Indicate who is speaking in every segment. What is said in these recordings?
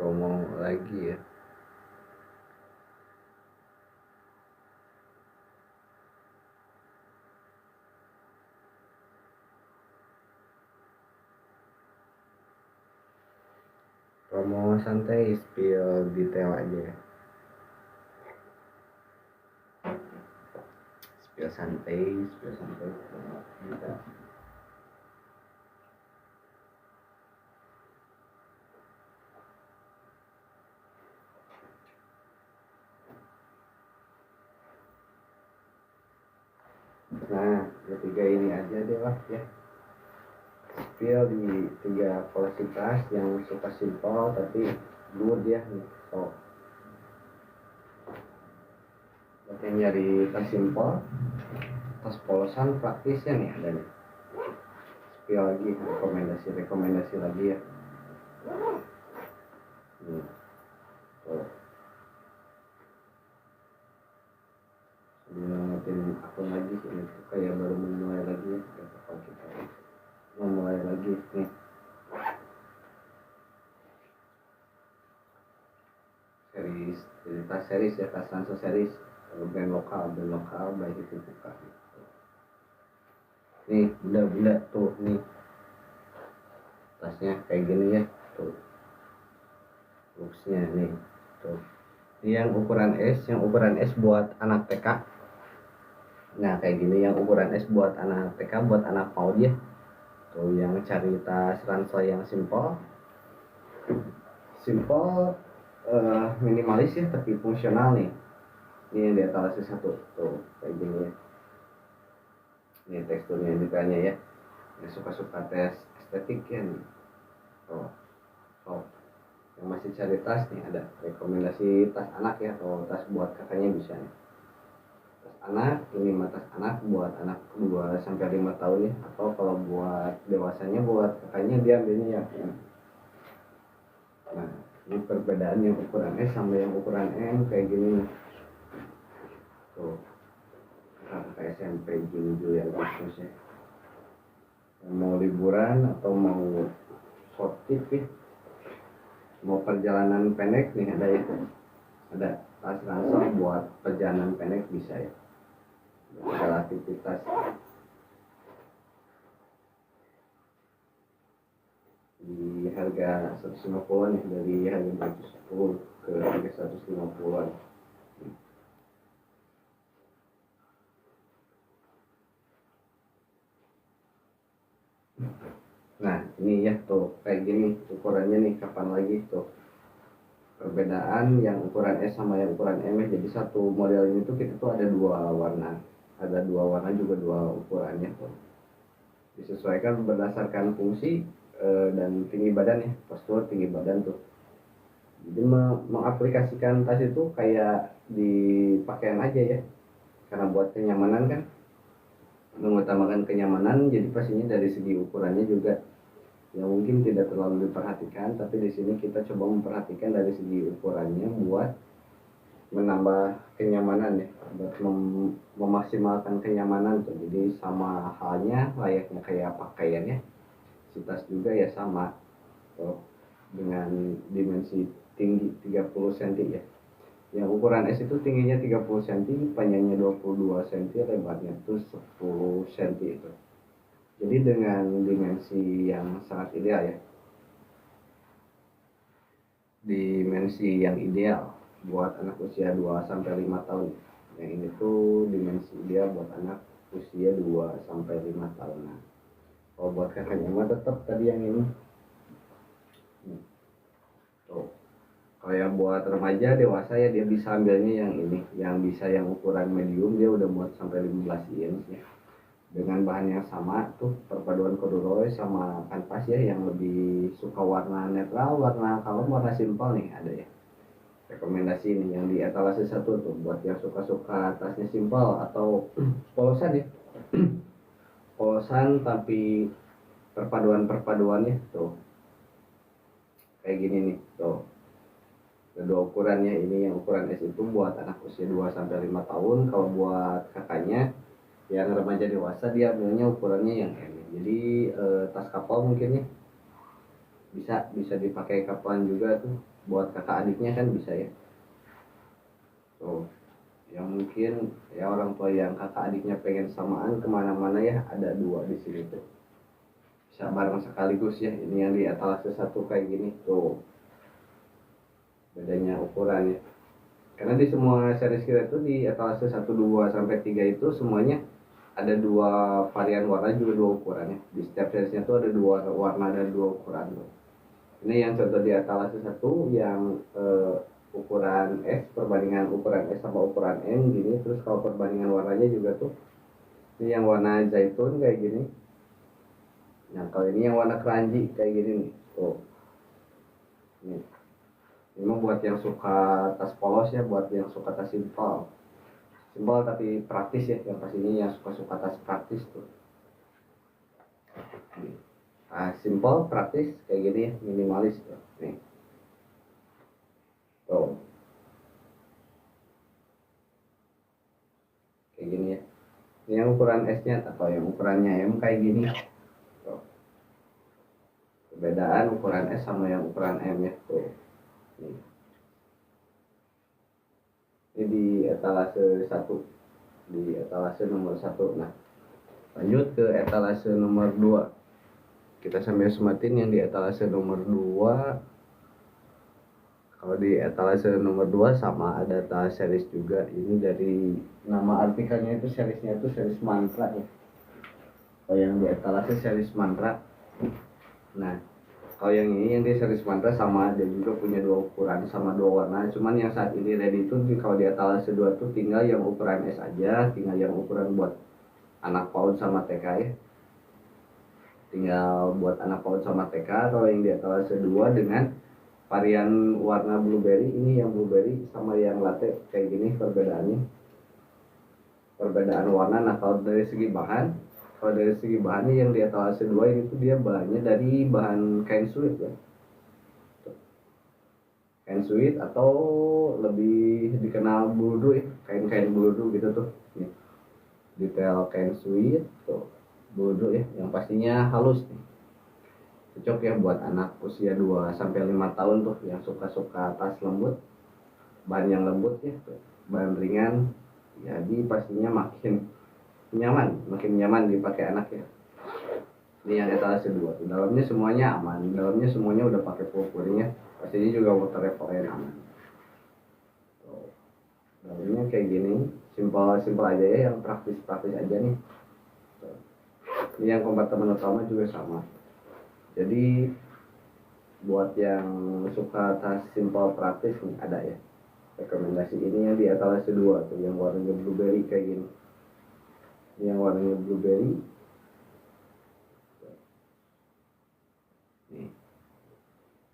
Speaker 1: promo lagi ya. Promo santai, spill detail aja ya. Spill santai kita. Nah, ketiga ini aja deh lah ya. Spill di 3 polositas yang suka simpel tapi good ya nih. So, buat yang nyari tas simpel, tas polosan praktisnya nih ada nih. Spill lagi, rekomendasi lagi ya. Tuh. Ngingetin akun lagi ini kayak baru memulai lagi ya. Kalau kita memulai lagi nih. Tas series ya, tas Sanso series. Kalau brand lokal baik itu buka. Nih bunda tuh nih tasnya kayak gini ya tuh, looksnya nih tuh. Ini yang ukuran S buat anak TK. Nah kayak gini yang ukuran S buat anak TK, buat anak PAUD ya. Tuh yang cari tas ransel yang simple, minimalis ya tapi fungsional nih. Ini yang di etalase 1 tuh kayak gini ya. Ini teksturnya detailnya ya. Yang suka tes estetik ya nih. Tuh. Yang masih cari tas nih ada rekomendasi tas anak ya, atau tas buat kakaknya bisa nih. Tas anak ini tas anak buat anak 2 sampai 5 tahun ya, atau kalau buat dewasanya buat kakaknya dia ambilnya ya. Nah ini perbedaan yang ukuran S sama yang ukuran M kayak gini nih. Tuh kakak SMP Juli Agustus ya, mau liburan atau mau short trip ya, mau perjalanan pendek nih ada tas ransel buat perjalanan pendek bisa ya, segala aktivitas. Di harga 150-an ya, dari harga 210 ke harga 150-an. Nah ini ya tuh kayak gini ukurannya nih, kapan lagi tuh perbedaan yang ukuran S sama yang ukuran M ya. Jadi satu model ini tuh kita tuh ada 2 warna, juga 2 ukurannya tuh. Disesuaikan berdasarkan fungsi dan tinggi badan ya, postur tinggi badan tuh. Jadi mengaplikasikan tas itu kayak di pakaian aja ya, karena buat kenyamanan kan, mengutamakan kenyamanan. Jadi pastinya dari segi ukurannya juga yang mungkin tidak terlalu diperhatikan, tapi di sini kita coba memperhatikan dari segi ukurannya buat menambah kenyamanan ya, buat memaksimalkan kenyamanan tuh. Jadi sama halnya layaknya kayak pakaian ya, si tas juga ya sama tuh, dengan dimensi tinggi 30 cm ya. Yang ukuran S itu tingginya 30 cm, panjangnya 22 cm, lebarnya tuh 10 cm itu. Jadi dengan dimensi yang sangat ideal ya, dimensi yang ideal buat anak usia 2 sampai 5 tahun. Yang ini tuh dimensi ideal buat anak usia 2 sampai 5 tahun. Nah, kalau buat kakaknya mah tetap tadi yang ini. Tuh. Kayak buat remaja dewasa ya, dia bisa ambilnya yang ini, yang bisa yang ukuran medium, dia udah muat sampai 15 inch ya. Dengan bahan yang sama tuh, perpaduan corduroy sama kanvas ya, yang lebih suka warna netral, warna kalem, warna simpel nih ada ya. Rekomendasi ini yang di etalase 1 tuh buat yang suka tasnya simpel atau polosan ya. Polosan tapi perpaduannya tuh kayak gini nih tuh. Ada 2 ukurannya, ini yang ukuran S itu buat anak usia 2 sampai 5 tahun. Kalau buat kakaknya yang remaja dewasa dia ambilnya ukurannya yang M. Jadi tas kapal mungkin ya, bisa dipakai kapan juga tuh, buat kakak adiknya kan bisa ya. Tuh, yang mungkin ya orang tua yang kakak adiknya pengen samaan kemana-mana ya, ada dua di sini tuh, bisa bareng sekaligus ya. Ini yang di etalase satu kayak gini tuh, bedanya ukurannya. Karena di semua series kita itu di etalase 1, 2 sampai 3 itu semuanya ada dua varian warna juga dua ukurannya. Di setiap seriesnya tuh ada dua warna dan dua ukuran tuh. Ini yang contoh di etalase 1 yang ukuran S, perbandingan ukuran S sama ukuran M gini. Terus kalau perbandingan warnanya juga tuh, ini yang warna zaitun kayak gini. Nah kalau ini yang warna keranji kayak gini nih tuh. Nih, ini buat yang suka tas polos ya, buat yang suka tas simpel tapi praktis ya, yang pastinya yang suka-suka tas praktis tuh. Nah, simpel praktis kayak gini ya, minimalis tuh. Nih tuh kayak gini ya. Ini yang ukuran S nya atau yang ukurannya M kayak gini tuh. Perbedaan ukuran S sama yang ukuran M ya tuh. Nih. Ini di etalase 1, di etalase nomor 1. Nah lanjut ke etalase nomor 2, kita sambil sematin yang di etalase nomor 2. Kalau di etalase nomor 2 sama ada tas series juga. Ini dari nama artikelnya itu seriesnya itu series mantra ya. Kalau yang di etalase series mantra. Nah kalau yang ini yang di series mantra sama, dia juga punya dua ukuran sama dua warna. Cuman yang saat ini ready itu kalau di etalase 2 tuh tinggal yang ukuran S aja, tinggal yang ukuran buat anak PAUD sama TK ya. Tinggal buat anak PAUD sama TK. Kalau yang di etalase 2 dengan varian warna blueberry, ini yang blueberry sama yang latte kayak gini perbedaannya. Perbedaan warna. Nah kalau dari segi bahan yang di etalase 2 ini tuh dia bahannya dari bahan kain suit ya. Kain suit atau lebih dikenal buludu ya, kain-kain buludu gitu tuh. Nih, detail kain suit tuh, buludu ya, yang pastinya halus nih. Cocok ya buat anak usia 2 sampai 5 tahun tuh yang suka-suka tas lembut, bahan yang lembut ya tuh, bahan ringan. Jadi pastinya makin nyaman dipakai anak ya. Ini yang etalase 2. Dalamnya semuanya aman, dalamnya semuanya udah pakai full cooling ya. Pastinya juga water repellent aman. Tuh, dalamnya kayak gini, simpel aja ya, yang praktis aja nih. Tuh. Ini yang kompartemen utama juga sama. Jadi buat yang suka tas simpel praktis nih ada ya. Rekomendasi ini yang di etalase 2 tuh, yang warnanya blueberry kayak gini. Ini yang warnanya blueberry. Nih.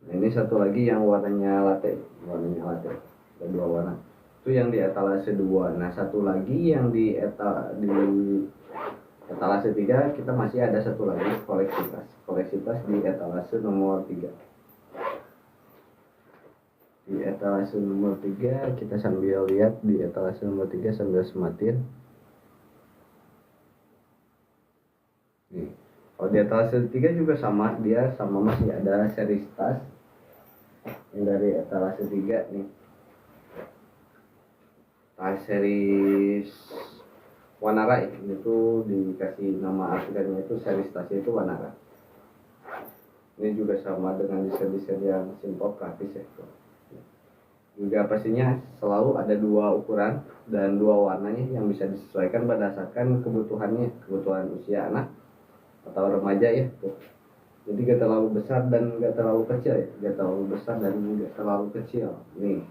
Speaker 1: Nah, ini satu lagi yang warnanya latte. Ada dua warna. Itu yang di etalase 2. Nah, satu lagi yang di etalase 3 kita masih ada satu lagi koleksi tas di etalase nomor 3. Di etalase nomor 3 kita sambil lihat di etalase nomor 3 sambil sematin. Nih, kalau di etalase 3 juga sama, dia sama masih ada series tas yang dari etalase 3 nih. Tas series Wanara itu dikasih nama artikelnya itu series tasnya itu Wanara. Ini juga sama dengan desain-desain yang simple praktis ya. Juga pastinya selalu ada dua ukuran dan dua warnanya yang bisa disesuaikan berdasarkan kebutuhan usia anak atau remaja ya tuh. Jadi gak terlalu besar dan gak terlalu kecil ya, gak terlalu besar dan gak terlalu kecil. Nih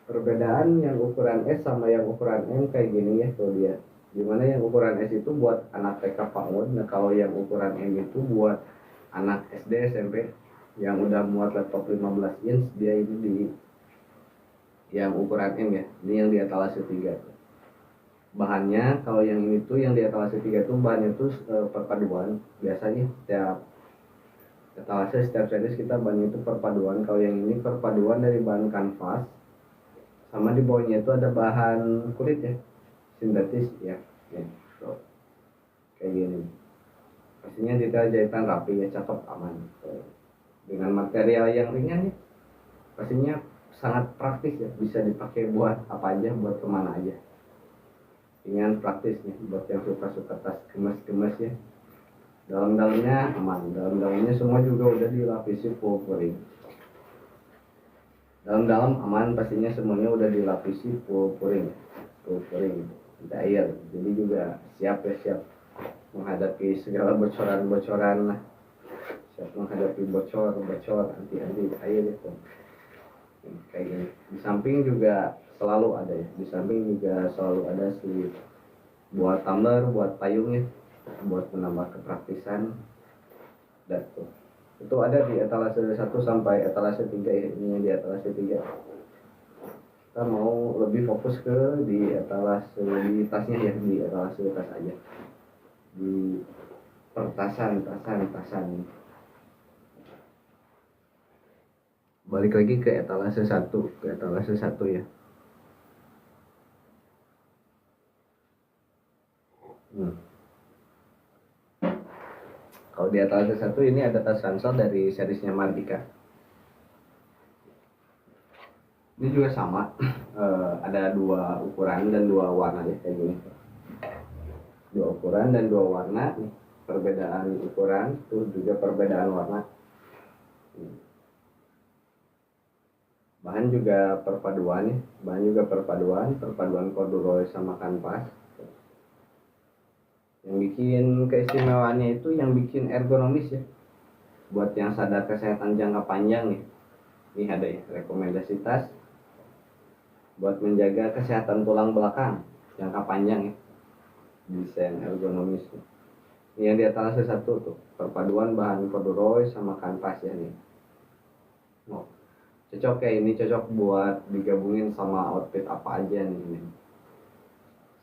Speaker 1: perbedaan yang ukuran S sama yang ukuran M kayak gini ya tuh dia. Dimana yang ukuran S itu buat anak TK PAUD, nah kalau yang ukuran M itu buat anak SD SMP yang udah muat laptop 15 inch. Dia ini di yang ukuran M ya, ini yang di etalase 3 tuh. Bahannya kalau yang ini tuh yang di etalase 3 tuh bahannya tuh perpaduan. Biasanya setiap series kita bahannya itu perpaduan. Kalau yang ini perpaduan dari bahan kanvas sama di bawahnya itu ada bahan kulit ya, sintetis ya, so, kayak gini. Pastinya detail jahitan rapi ya, cakep, aman. So, dengan material yang ringan ya, pastinya sangat praktis ya, bisa dipakai buat apa aja, buat kemana aja. Dengan praktisnya buat yang suka-suka tas gemes-gemes ya. Dalam-dalamnya aman, dalam-dalamnya semua juga udah dilapisi full pouring. Dalam-dalam aman, pastinya semuanya udah dilapisi full pouring, air. Jadi juga siap ya, siap menghadapi segala bocoran-bocoran lah, siap menghadapi bocor anti air itu kayak gini. Di samping juga selalu ada ya, di samping juga selalu ada si buat tumbler, buat payungnya, buat menambah kepraktisan. Dan tuh itu ada di etalase 1 sampai etalase 3 ya. Ini di etalase 3 kita mau lebih fokus ke di etalase di tasnya ya, di etalase tas aja, di pertasan tasan. Balik lagi ke etalase 1 ya. Kalau di etalase 1 ini ada tas ransel dari seriesnya Mardika. Ini juga sama, ada 2 ukuran dan 2 warna ya, kayak gini. 2 ukuran dan 2 warna nih. Perbedaan ukuran tuh juga perbedaan warna. Bahan juga perpaduan ya, perpaduan corduroy sama kanvas. Yang bikin keistimewaannya itu yang bikin ergonomis ya, buat yang sadar kesehatan jangka panjang nih. Ini ada ya rekomendasi tas buat menjaga kesehatan tulang belakang jangka panjang ya, desain ergonomis nih. Ini yang di atas 1 tuh perpaduan bahan corduroy sama kanvas ya nih. Cocok kayak ini, cocok buat digabungin sama outfit apa aja nih.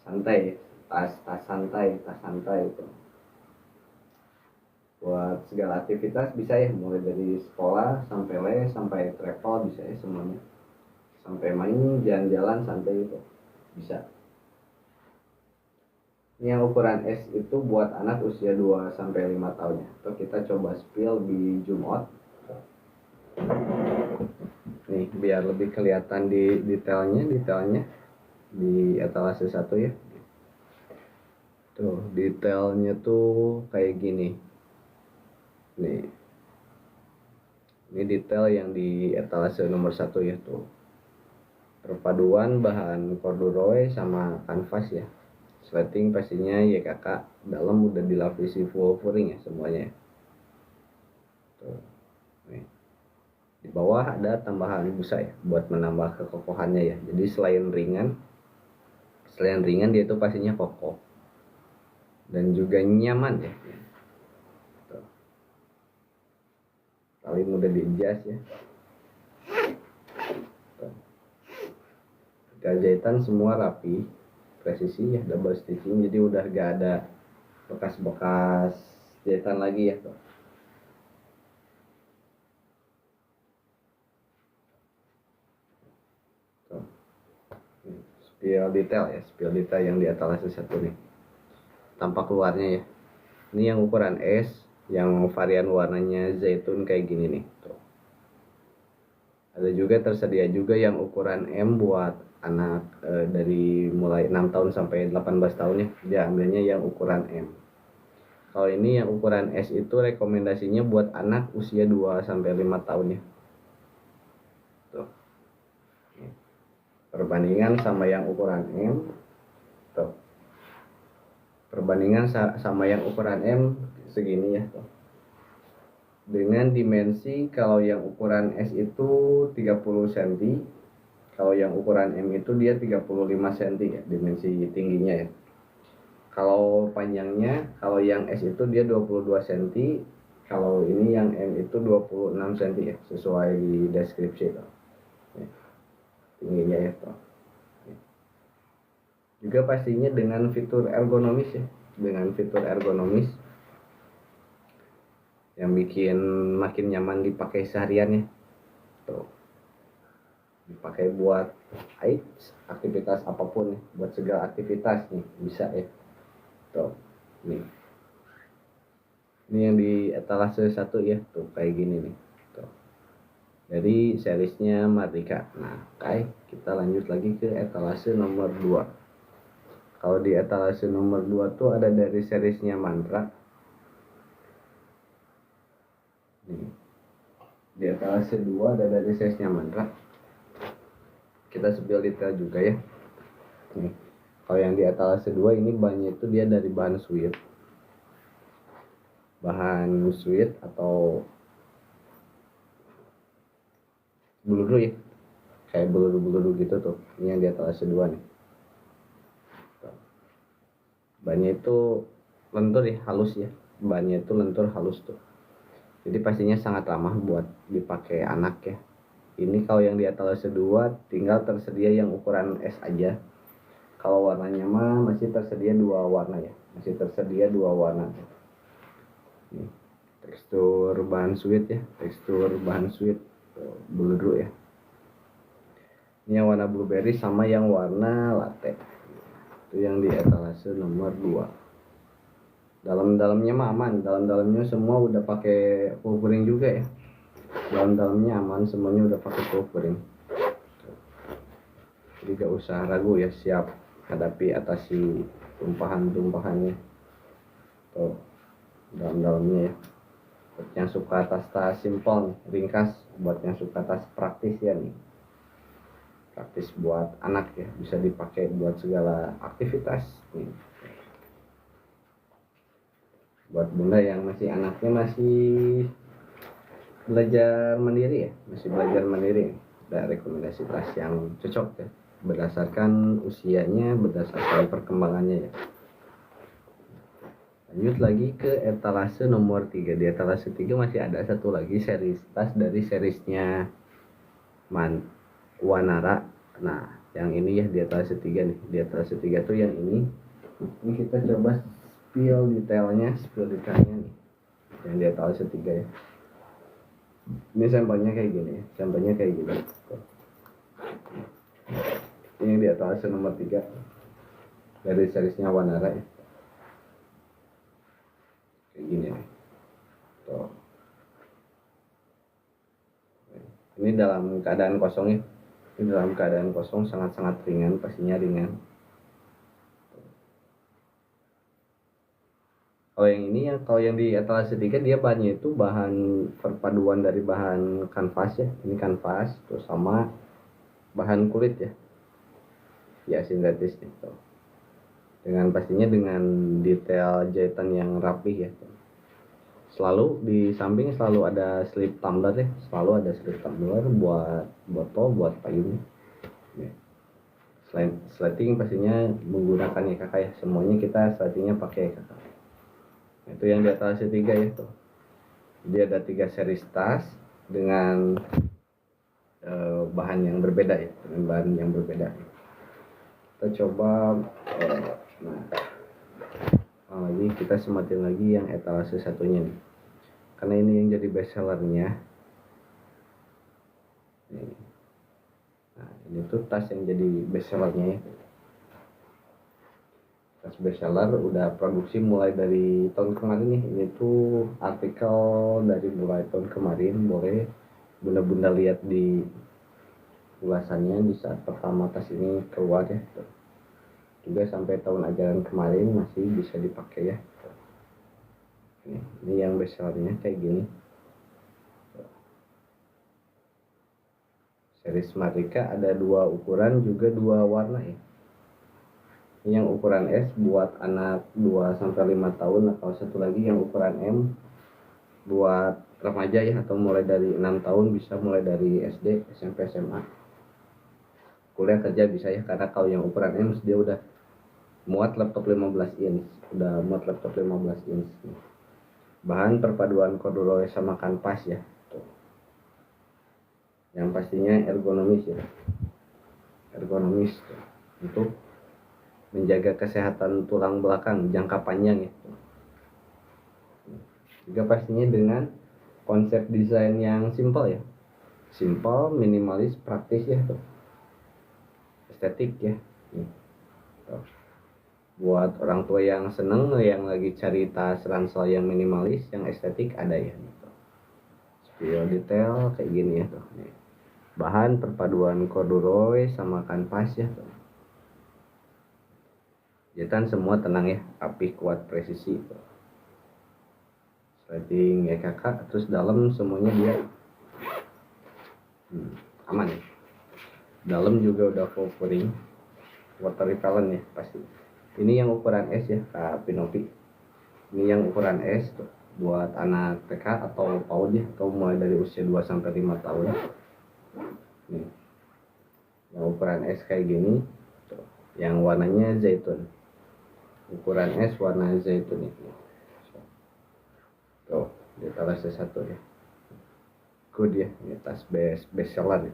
Speaker 1: Santai, tas santai itu. Buat segala aktivitas bisa ya, mulai dari sekolah sampai les sampai travel bisa ya semuanya. Sampai main jalan-jalan santai itu bisa. Ini yang ukuran S itu buat anak usia 2 sampai 5 tahun ya. Atau kita coba spill di zoom out. Nih biar lebih kelihatan di detailnya di etalase 1 ya. Tuh detailnya tuh kayak gini. Nih, ini detail yang di etalase nomor 1 ya tuh. Perpaduan bahan corduroy sama kanvas ya. Sleting pastinya ya kakak, dalam udah dilapisi full pouring ya semuanya. Tuh. Nih. Di bawah ada tambahan busa ya buat menambah kekokohannya ya. Jadi selain ringan dia itu pastinya kokoh dan juga nyaman ya. Tuh. Kali mudah di-adjust ya. Tuh. Jahitan semua rapi, presisi ya, double stitching, jadi udah gak ada bekas-bekas jahitan lagi ya tuh. Spill detail yang di etalase 1 nih. Tampak luarnya ya. Ini yang ukuran S, yang varian warnanya zaitun kayak gini nih. Tuh. Ada juga tersedia juga yang ukuran M buat anak dari mulai 6 tahun sampai 18 tahun ya. Dia ambilnya yang ukuran M. Kalau ini yang ukuran S itu rekomendasinya buat anak usia 2 sampai 5 tahun ya. Tuh. Perbandingan sama yang ukuran M. Tuh. Perbandingan sama yang ukuran M segini ya tuh. Dengan dimensi kalau yang ukuran S itu 30 cm, kalau yang ukuran M itu dia 35 cm ya dimensi tingginya ya. Kalau panjangnya, kalau yang S itu dia 22 cm, kalau ini yang M itu 26 cm ya, sesuai di deskripsi tuh. Tingginya ya tuh. Juga pastinya dengan fitur ergonomis ya, yang bikin makin nyaman dipakai seharian ya. Tuh. Dipakai buat aktivitas apapun ya, buat segala aktivitas nih bisa ya. Tuh. Ini yang di etalase 1 ya, tuh kayak gini nih. Tuh. dari seriesnya Mardika. Nah, oke, kita lanjut lagi ke etalase nomor 2. Kalau di etalase nomor 2 tuh ada dari seriesnya Mantra. Nih, di etalase 2 ada dari seriesnya Mantra. Kita spill detail juga ya. Nih, kalau yang di etalase 2 ini bahannya itu dia dari bahan sweet atau beluru ya, kayak beluru gitu tuh. Ini yang di etalase 2 nih. Bahannya itu lentur ya, halus ya. Bahannya itu lentur halus tuh. Jadi pastinya sangat ramah buat dipakai anak ya. Ini kalau yang di etalase 2 tinggal tersedia yang ukuran S aja. Kalau warnanya mah masih tersedia 2 warna ya. Masih tersedia 2 warna. Nih, tekstur bahan sweet ya, tekstur bahan sweet beluru ya. Ini yang warna blueberry sama yang warna latte. Itu yang di etalase nomor 2. Dalam-dalamnya mah aman, dalam-dalamnya semua udah pakai covering juga ya. Dalam-dalamnya aman, semuanya udah pakai covering. Jadi gak usah ragu ya, siap hadapi atasi tumpahan-tumpahannya. Tuh, dalam-dalamnya ya. Buat yang suka tas-tas simpel, ringkas. Buat yang suka tas praktis ya nih. Praktis buat anak ya, bisa dipakai buat segala aktivitas nih. Buat bunda yang anaknya masih belajar mandiri ya, ada rekomendasi tas yang cocok ya, berdasarkan usianya, berdasarkan perkembangannya ya. Lanjut lagi ke etalase nomor 3. Di etalase 3 masih ada satu lagi series tas dari seriesnya Wanara. Nah, yang ini ya di etalase 3 nih. Di etalase 3 tuh yang ini. Ini kita coba spill detailnya nih. Yang di etalase 3 ya. Ini sampelnya kayak gini ya. Ini yang di etalase nomor 3 dari seriesnya Wanara ya. Kayak gini nih. Tuh. Ini dalam keadaan kosong ya. Ini dalam keadaan kosong, sangat-sangat ringan, pastinya ringan. Kalau yang ini kalau yang di etalase 3 dia bahannya itu bahan perpaduan dari bahan kanvas ya. Ini kanvas terus sama bahan kulit ya. Ya sintetis gitu. Pastinya dengan detail jahitan yang rapi ya. Selalu di samping selalu ada slip tumbler ya, buat botol, buat payung ya. Selain sleting pastinya menggunakan ya kakak ya, semuanya kita sletingnya pakai kakak. Itu yang di atas 3 ya tuh. Jadi ada 3 seri tas dengan bahan yang berbeda ya, kita coba lagi kita sematin lagi yang etalase satunya nih, karena ini yang jadi best sellernya. Nah, ini tuh tas yang jadi best sellernya ya. Tas best seller udah produksi mulai dari tahun kemarin nih. Ini tuh artikel dari mulai tahun kemarin, boleh bunda-bunda lihat di ulasannya di saat pertama tas ini keluar ya. Juga sampai tahun ajaran kemarin masih bisa dipakai ya. Ini yang best sellernya kayak gini. Series Mardika ada 2 ukuran juga 2 warna ya. Ini yang ukuran S buat anak 2-5 tahun, atau satu lagi yang ukuran M buat remaja ya, atau mulai dari 6 tahun, bisa mulai dari SD, SMP, SMA. Kuliah kerja bisa ya, karena kalau yang ukuran M dia udah muat laptop 15 inch. Bahan perpaduan corduroy sama kanvas ya. Yang pastinya ergonomis ya. Untuk menjaga kesehatan tulang belakang jangka panjang ya. Juga pastinya dengan konsep desain yang simpel ya. Simpel, minimalis, praktis ya tuh. Estetik ya. Tuh. Buat orang tua yang seneng, yang lagi cari tas ransel yang minimalis, yang estetik ada ya. spill detail kayak gini ya tuh. Nih. Bahan perpaduan corduroy sama kanvas ya tuh. Jahitan semua tenang ya, rapi, kuat, presisi tuh. Sliding ya kakak, terus dalam semuanya dia aman ya. Dalam juga udah full pouring, water repellent ya pasti. Ini yang ukuran S ya Kak Pinopi. Ini yang ukuran S tuh, buat anak TK atau PAUD ya, atau mulai dari usia 2 sampai 5 tahun. Nih. Yang ukuran S kayak gini tuh. Yang warnanya zaitun. Ukuran S warna zaitun ini. Tuh, di etalase 1 ya. Good ya, ini tas best seller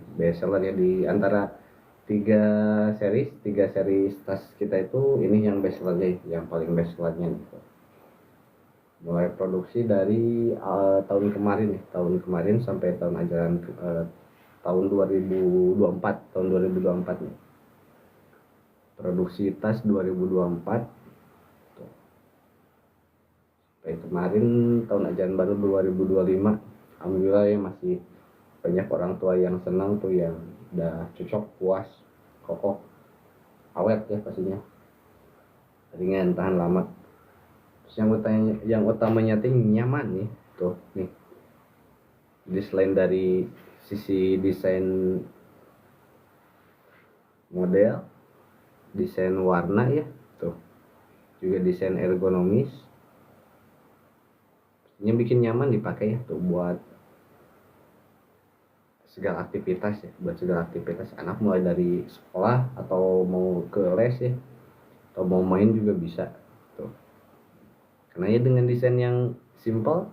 Speaker 1: ya di antara tiga series tas kita itu, ini yang best sellernya, yang paling best sellernya gitu. Mulai produksi dari tahun kemarin sampai tahun ajaran tahun 2024 nih. Produksi tas 2024 tuh. Sampai kemarin tahun ajaran baru 2025. Alhamdulillah ya, masih banyak orang tua yang senang tuh, yang udah cocok, puas, kokoh, awet ya pastinya, ringan, tahan lama. Terus yang utamanya tuh nyaman nih tuh nih. Jadi selain dari sisi desain model, desain warna ya tuh, juga desain ergonomis, yang bikin nyaman dipakai ya tuh buat segala aktivitas ya, buat segala aktivitas anak, mulai dari sekolah atau mau ke les ya, atau mau main juga bisa tuh. Karena ya dengan desain yang simple,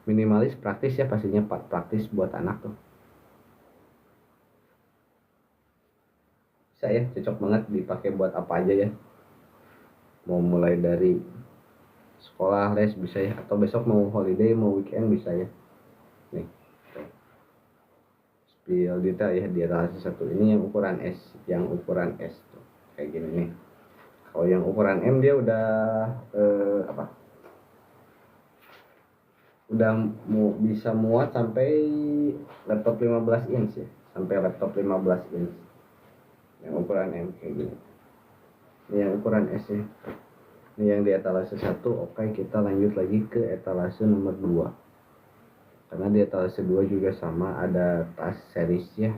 Speaker 1: minimalis, praktis ya pastinya, praktis buat anak tuh. Bisa ya, cocok banget dipakai buat apa aja ya. Mau mulai dari sekolah, les bisa ya, atau besok mau holiday, mau weekend bisa ya. Nih. Spill detail ya di etalase 1. Ini yang ukuran S tuh. Kayak gini nih. Kalau yang ukuran M dia udah udah bisa muat sampai laptop 15 inch ya, sampai laptop 15 inch. Yang ukuran M kayak gini. Ini yang ukuran S ya. Ini yang di etalase 1. Oke, kita lanjut lagi ke etalase nomor 2. Karena di etalase 2 juga sama, ada tas series ya.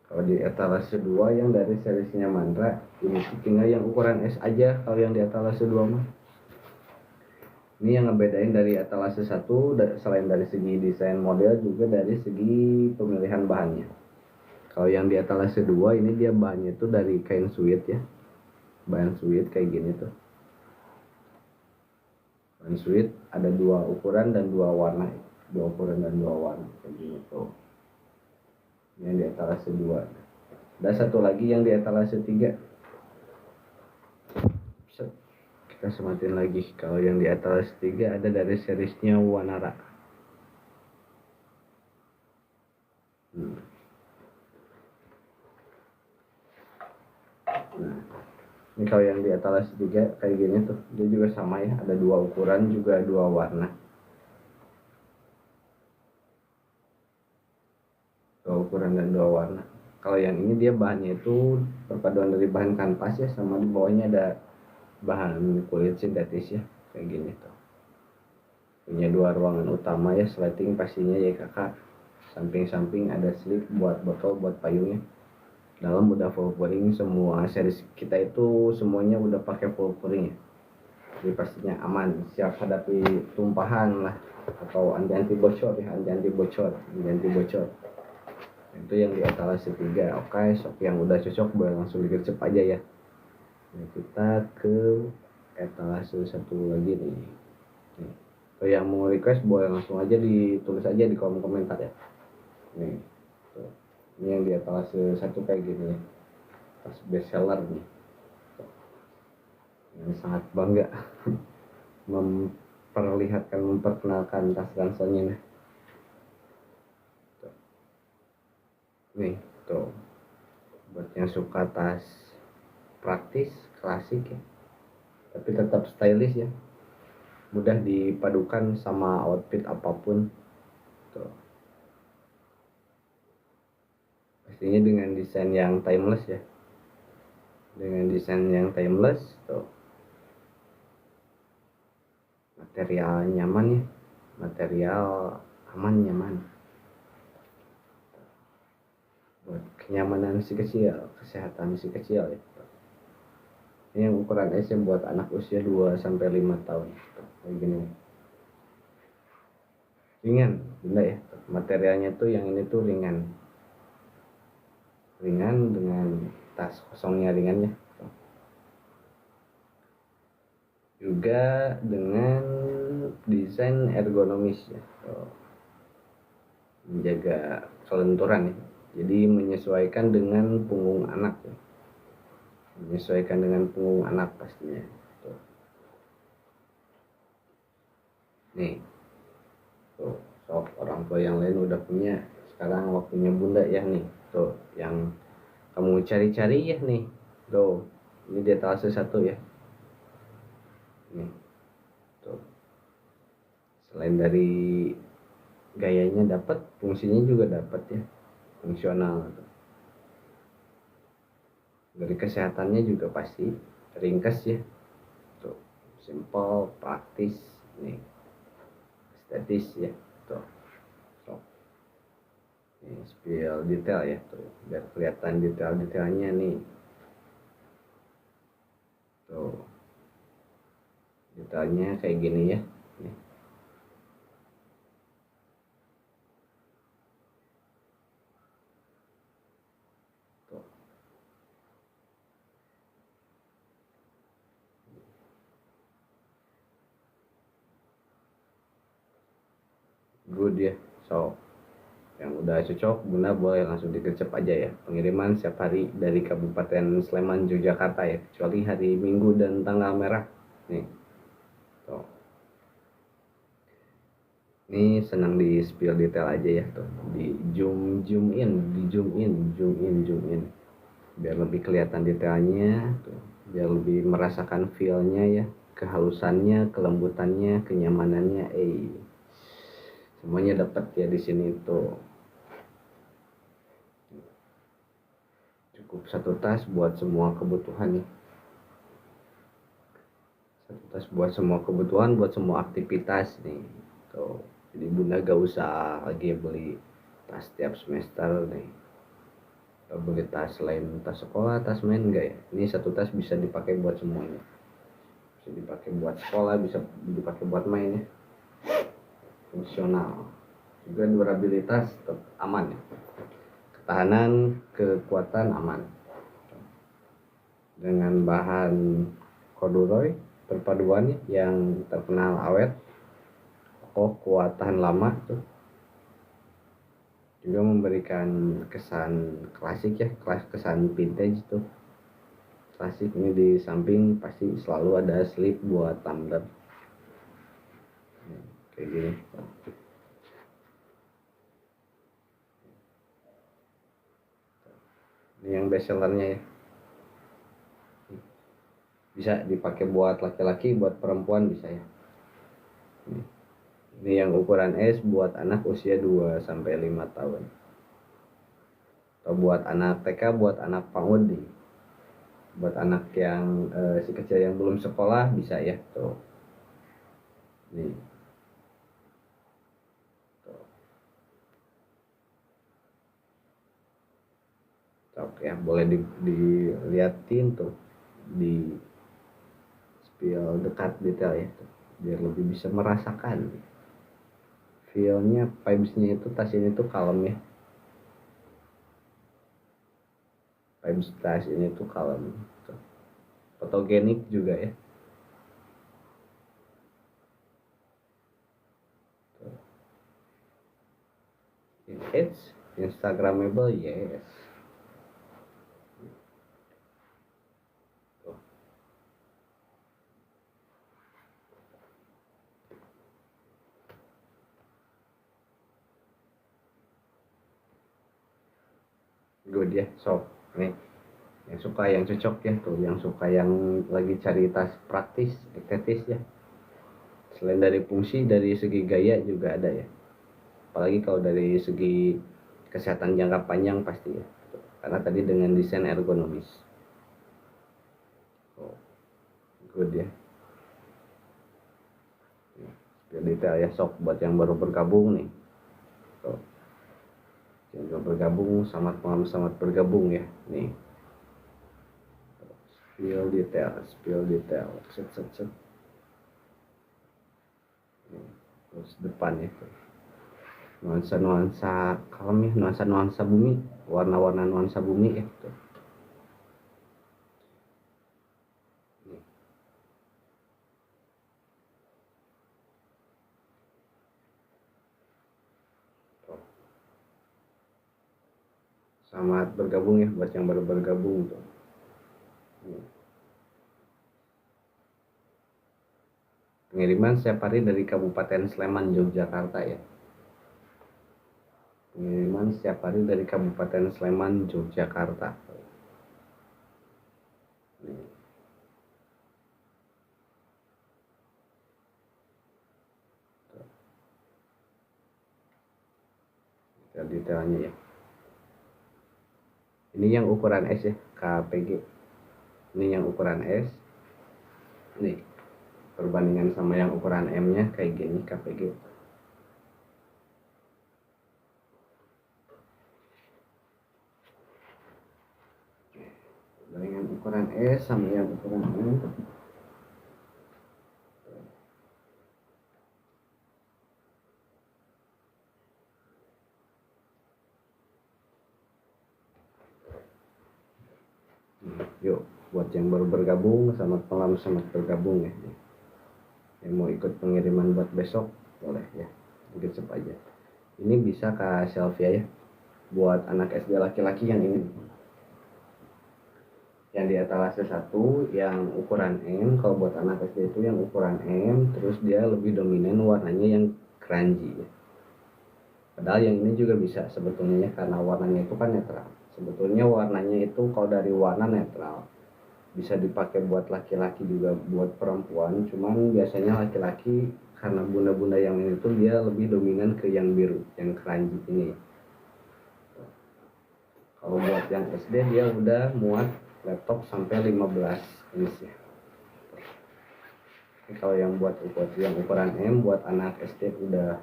Speaker 1: Kalau di etalase 2 yang dari seriesnya Mandra, ini tinggal yang ukuran S aja kalau yang di etalase 2 mah. Ini yang ngebedain dari etalase 1, selain dari segi desain model, juga dari segi pemilihan bahannya. Kalau yang di etalase 2 ini dia bahannya itu dari kain suede ya. Bahan suede kayak gini tuh. Bahan suede ada 2 ukuran dan 2 warna. 2 ukuran dan 2 warna kayak gini tuh. Ini yang di etalase 2. Ada satu lagi yang di etalase 3. Kita sematin lagi. Kalau yang di etalase 3 ada dari seriesnya Wanara. Nah, ini kalau yang di etalase 3 kayak gini tuh, dia juga sama ya, ada 2 ukuran juga 2 warna. 2 ukuran dan 2 warna. Kalau yang ini dia bahannya itu perpaduan dari bahan kanvas ya, sama di bawahnya ada bahan kulit sintetis ya, kayak gini tuh. Punya 2 ruangan utama ya, sliding pastinya ya kakak. Samping-samping ada slip buat botol, buat payungnya. Dalam udah full pouring, semua series kita itu semuanya udah pakai full pouring ya. Jadi pastinya aman, siap hadapi tumpahan lah, atau anti bocor ya, anti bocor. Itu yang di etalase 3. Oke, sok yang udah cocok boleh langsung digercep aja ya. Nah, kita ke etalase 1 lagi nih. Kalau yang mau request boleh langsung aja ditulis aja di kolom komentar ya. Nih, tuh. Ini yang di etalase 1 kayak gini ya. Tas best seller nih. Yang sangat bangga memperkenalkan tas ranselnya nih. Nih, tuh. Buat yang suka tas praktis, klasik ya, tapi tetap stylish ya. mudah dipadukan sama outfit apapun tuh. Pastinya dengan desain yang timeless ya, dengan desain yang timeless tuh, material nyaman ya, material aman nyaman buat kenyamanan si kecil, kesehatan si kecil ya. Ini yang ukuran S yang buat anak usia 2 sampai 5 tahun kayak gini, ringan bunda ya, materialnya tuh yang ini tuh ringan dengan tas kosongnya ringan ya, juga dengan desain ergonomis ya, menjaga kelenturan ya, jadi menyesuaikan dengan punggung anak ya, menyesuaikan dengan punggung anak pastinya tuh. Nih tuh, sok orang tua yang lain udah punya, sekarang waktunya bunda ya nih tuh, yang kamu cari-cari ya nih tuh, ini di etalase 1 ya nih tuh. Selain dari gayanya dapat, fungsinya juga dapat ya, fungsional tuh. Dari kesehatannya juga pasti ringkas ya tuh, simple, praktis nih, estetis ya tuh. Ini spill detail ya tuh, biar kelihatan detail-detailnya nih tuh, detailnya kayak gini ya nih. Tuh. Good ya, so yang udah cocok bunda boleh langsung digercep aja ya, pengiriman setiap hari dari Kabupaten Sleman Yogyakarta ya, kecuali hari Minggu dan tanggal merah nih tuh. Ini senang di spill detail aja ya tuh, di zoom in biar lebih kelihatan detailnya tuh, biar lebih merasakan feelnya ya, kehalusannya, kelembutannya, kenyamanannya, semuanya dapat ya di sini tuh. Cukup satu tas buat semua kebutuhan nih, satu tas buat semua kebutuhan, buat semua aktivitas nih tuh. Jadi bunda gak usah lagi beli tas tiap semester nih, atau beli tas lain, tas sekolah, tas main, enggak ya, ini satu tas bisa dipakai buat semuanya, bisa dipakai buat sekolah, bisa dipakai buat main ya, fungsional juga, durabilitas tetap aman ya, ketahanan, kekuatan aman, dengan bahan corduroy perpaduan yang terkenal awet, kokoh, kuat, tahan lama tuh, juga memberikan kesan klasik ya, kesan vintage tuh, klasik. Ini di samping pasti selalu ada slip buat tumbler kayak gini. Ini yang best sellernya ya, bisa dipakai buat laki-laki, buat perempuan bisa ya. Ini yang ukuran S buat anak usia 2 sampai 5 tahun. Atau buat anak TK, buat anak PAUD nih. Buat anak yang si kecil yang belum sekolah bisa ya tuh. Nih. Tuh. Cok ya, boleh dilihatin tuh di spill dekat detail ya tuh, biar lebih bisa merasakan feelnya, vibesnya itu, tas ini tuh kalem ya, vibes tas ini tuh kalem tuh. Fotogenik juga ya tuh. It's Instagramable, yes tuh. Good ya, so nih yang suka, yang cocok ya tuh, yang suka yang lagi cari tas praktis, estetis ya, Selain dari fungsi, dari segi gaya juga ada ya, apalagi kalau dari segi kesehatan jangka panjang pasti ya, karena tadi dengan desain ergonomis. Oh, good ya. Spill detail ya, sok buat yang baru bergabung nih. Tuh. Yang baru bergabung, selamat bergabung ya. Nih. Spill detail. Set. Terus depan ya. Nuansa kalem ya, nuansa bumi, warna-warna nuansa bumi ya. Tuh. Selamat bergabung ya buat yang baru bergabung tuh. Pengiriman setiap hari dari Kabupaten Sleman, Yogyakarta ya. Pengiriman setiap hari dari Kabupaten Sleman, Yogyakarta. Detailnya ya. Ini yang ukuran S ya, KPG. Ini yang ukuran S. Nih, perbandingan sama yang ukuran M-nya kayak gini KPG. Dengan ukuran S sama yang ukuran M. Yuk, buat yang baru bergabung, selamat malam, selamat bergabung ya. Yang mau ikut pengiriman buat besok, boleh ya, gitu aja. Ini bisa ke Selvia ya, buat anak SD laki-laki yang ini. Yang di etalase 1 yang ukuran M, kalau buat anak SD itu yang ukuran M, terus dia lebih dominan warnanya yang crunchy ya. Padahal yang ini juga bisa sebetulnya ya, karena warnanya itu kan netral. Sebetulnya warnanya itu kalau dari warna netral bisa dipakai buat laki-laki juga buat perempuan, cuman biasanya laki-laki karena bunda-bunda yang ini tuh dia lebih dominan ke yang biru, yang crunchy ini. Kalau buat yang SD dia udah muat laptop sampai 15 inch ya. Kalau yang buat yang ukuran M buat anak SD udah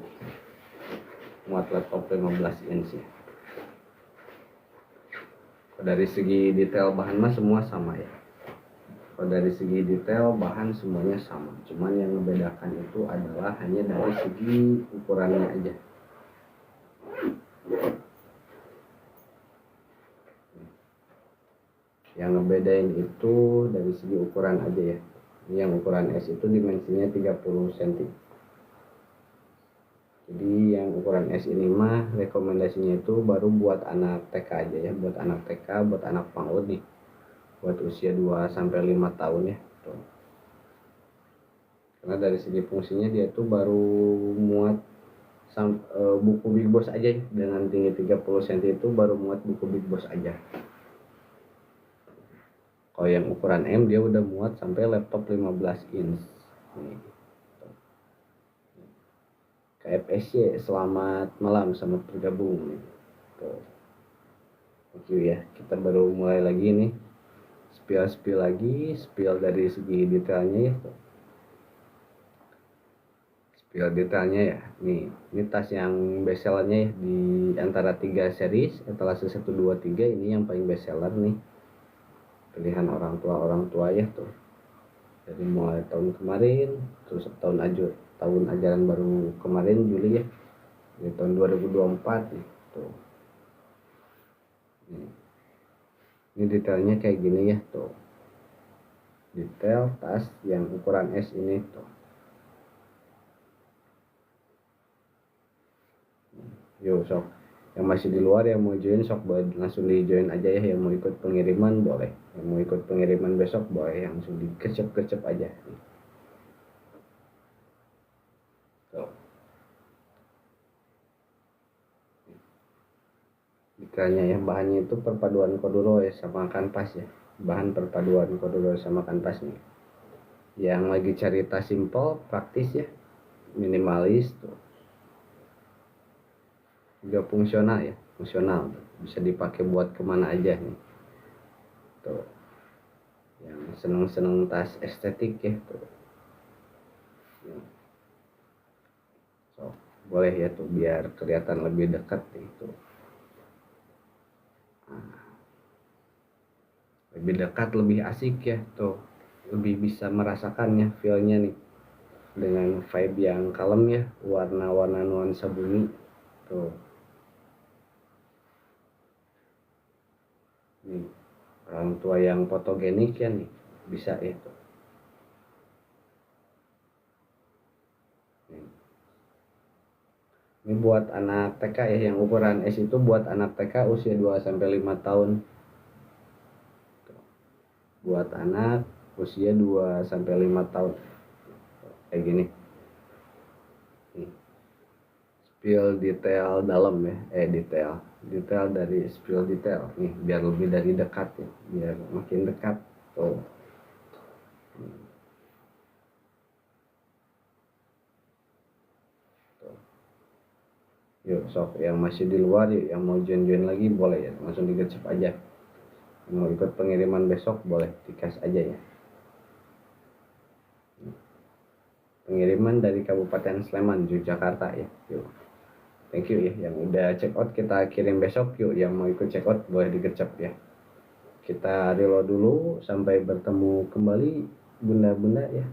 Speaker 1: muat laptop 15 inch ya. Dari segi detail bahan mah semua sama ya. Kalau dari segi detail bahan semuanya sama, cuman yang membedakan itu adalah hanya dari segi ukurannya aja. Yang ngebedain itu dari segi ukuran aja ya. Yang ukuran S itu dimensinya 30 cm. Jadi yang ukuran S ini mah rekomendasinya itu baru buat anak TK aja ya, buat anak TK, buat anak PAUD nih. Buat usia 2 sampai 5 tahun ya. Tuh. Karena dari segi fungsinya dia tuh baru muat buku Big Boss aja ya. Dengan tinggi 30 cm itu baru muat buku Big Boss aja. Kalau yang ukuran M dia udah muat sampai laptop 15 inch. Nih. KFSC, selamat malam, selamat bergabung. Thank you ya. Kita baru mulai lagi nih. Spill lagi, spill dari segi detailnya ya. Spill detailnya ya. Nih, ini tas yang bestsellernya ya di antara 3 series, etalase 1 2 3 ini yang paling bestseller nih. Pilihan orang tua ya tuh. Dari mulai tahun kemarin, terus tahun ajaran baru kemarin Juli ya, di tahun 2024 nih tuh. Ini detailnya kayak gini ya tuh, detail tas yang ukuran S ini tuh. Yo sok yang masih di luar yang mau join sok langsung di join aja ya, yang mau ikut pengiriman boleh, yang mau ikut pengiriman besok boleh, langsung dikecep aja nih. Detailnya ya, bahannya itu perpaduan corduroy sama kanvas ya, bahan perpaduan corduroy sama kanvas nih. Yang lagi cari tas simple praktis ya, minimalis tuh, juga fungsional ya, fungsional tuh. Bisa dipakai buat kemana aja nih tuh, yang seneng-seneng tas estetik ya tuh. So, boleh ya tuh biar kelihatan lebih dekat gitu. Lebih dekat, lebih asik ya tuh, lebih bisa merasakannya feelnya nih dengan vibe yang kalem ya, warna-warna nuansa bumi tuh. Nih orang tua yang fotogenik ya nih bisa ya tuh. Ini buat anak TK ya, yang ukuran S itu buat anak TK usia 2 sampai 5 tahun. Buat anak usia 2 sampai 5 tahun. Kayak gini. Nih. Spill detail dalam ya, detail dari spill detail nih, biar lebih dari dekat ya, biar makin dekat tuh. Yuk sok yang masih di luar yuk, yang mau join lagi boleh ya, langsung digecep aja. Yang mau ikut pengiriman besok boleh dikas aja ya. Pengiriman dari Kabupaten Sleman, Yogyakarta ya. Yuk. Thank you ya yang udah check out, kita kirim besok yuk. Yang mau ikut check out boleh digecep ya. Kita reload dulu sampai bertemu kembali bunda-bunda ya.